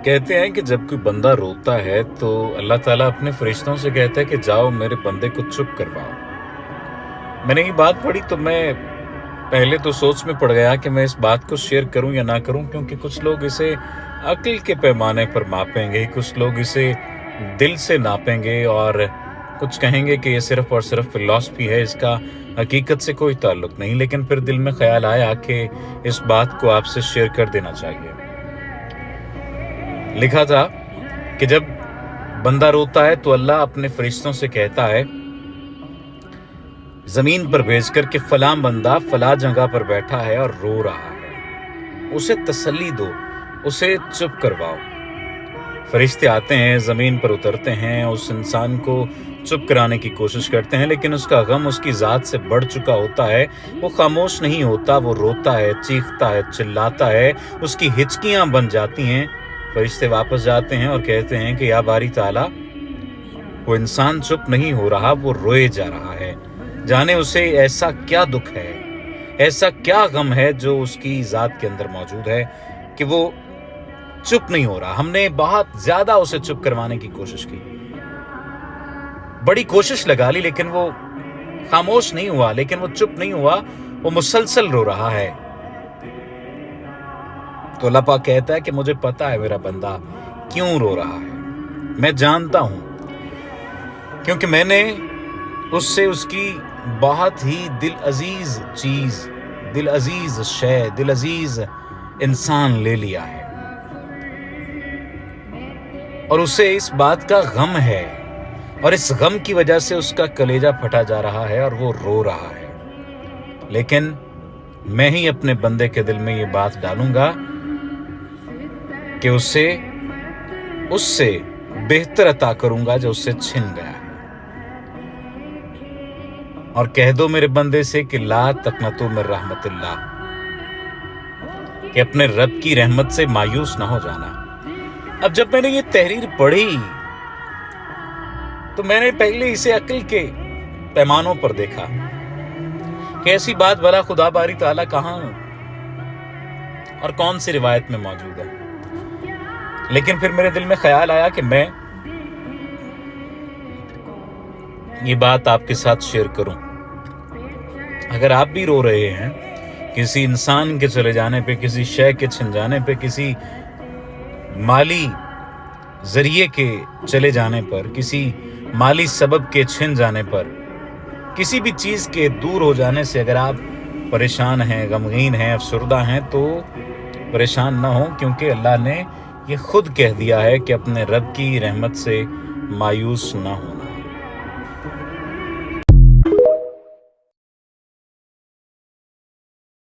कहते हैं कि जब कोई बंदा रोता है तो अल्लाह ताला अपने फरिश्तों से कहता है कि जाओ मेरे बंदे को चुप करवाओ। मैंने ये बात पढ़ी तो मैं पहले तो सोच में पड़ गया कि मैं इस बात को शेयर करूं या ना करूं, क्योंकि कुछ लोग इसे अक्ल के पैमाने पर मापेंगे, कुछ लोग इसे दिल से नापेंगे और कुछ कहेंगे कि ये सिर्फ और सिर्फ फिलॉसफी है, इसका हकीकत से कोई ताल्लुक नहीं। लेकिन फिर दिल में ख्याल आया कि इस बात को आपसे शेयर कर देना चाहिए। लिखा था कि जब बंदा रोता है तो अल्लाह अपने फरिश्तों से कहता है जमीन पर भेजकर कि फलां बंदा फला जगह पर बैठा है और रो रहा है, उसे तसल्ली दो, उसे चुप करवाओ। फरिश्ते आते हैं, जमीन पर उतरते हैं, उस इंसान को चुप कराने की कोशिश करते हैं, लेकिन उसका गम उसकी जात से बढ़ चुका होता है। वो खामोश नहीं होता, वो रोता है, चीखता है, चिल्लाता है, उसकी हिचकियां बन जाती हैं। फरिश्ते वापस जाते हैं और कहते हैं कि या बारी ताला, वो इंसान चुप नहीं हो रहा, वो रोए जा रहा है। जाने उसे ऐसा क्या दुख है, ऐसा क्या गम है जो उसकी जात के अंदर मौजूद है कि वो चुप नहीं हो रहा। हमने बहुत ज्यादा उसे चुप करवाने की कोशिश की, बड़ी कोशिश लगा ली, लेकिन वो खामोश नहीं हुआ, लेकिन वो चुप नहीं हुआ, वो मुसलसल रो रहा है। तो अल्लाह पाक कहता है कि मुझे पता है मेरा बंदा क्यों रो रहा है, मैं जानता हूं, क्योंकि मैंने उससे उसकी बहुत ही दिल अजीज चीज, दिल अजीज शय, दिल अजीज इंसान ले लिया है और उसे इस बात का गम है और इस गम की वजह से उसका कलेजा फटा जा रहा है और वो रो रहा है। लेकिन मैं ही अपने बंदे के दिल में ये बात डालूंगा कि उससे बेहतर अता करूंगा जो उससे छिन गया है। और कह दो मेरे बंदे से कि ला तकनतु मिन रहमतिल्लाह, कि अपने रब की रहमत से मायूस ना हो जाना। अब जब मैंने ये तहरीर पढ़ी तो मैंने पहले इसे अक्ल के पैमानों पर देखा कि ऐसी बात भला खुदा बारी ताला कहां और कौन सी रिवायत में मौजूद है। लेकिन फिर मेरे दिल में ख्याल आया कि मैं ये बात आपके साथ शेयर करूं। अगर आप भी रो रहे हैं किसी इंसान के चले जाने पे, किसी शय के छिन जाने पे, किसी माली जरिए के चले जाने पर, किसी माली सबब के छिन जाने पर, किसी भी चीज के दूर हो जाने से अगर आप परेशान हैं, गमगीन हैं, अफसरदा हैं, तो परेशान ना हो, क्योंकि अल्लाह ने ये खुद कह दिया है कि अपने रब की रहमत से मायूस ना हो।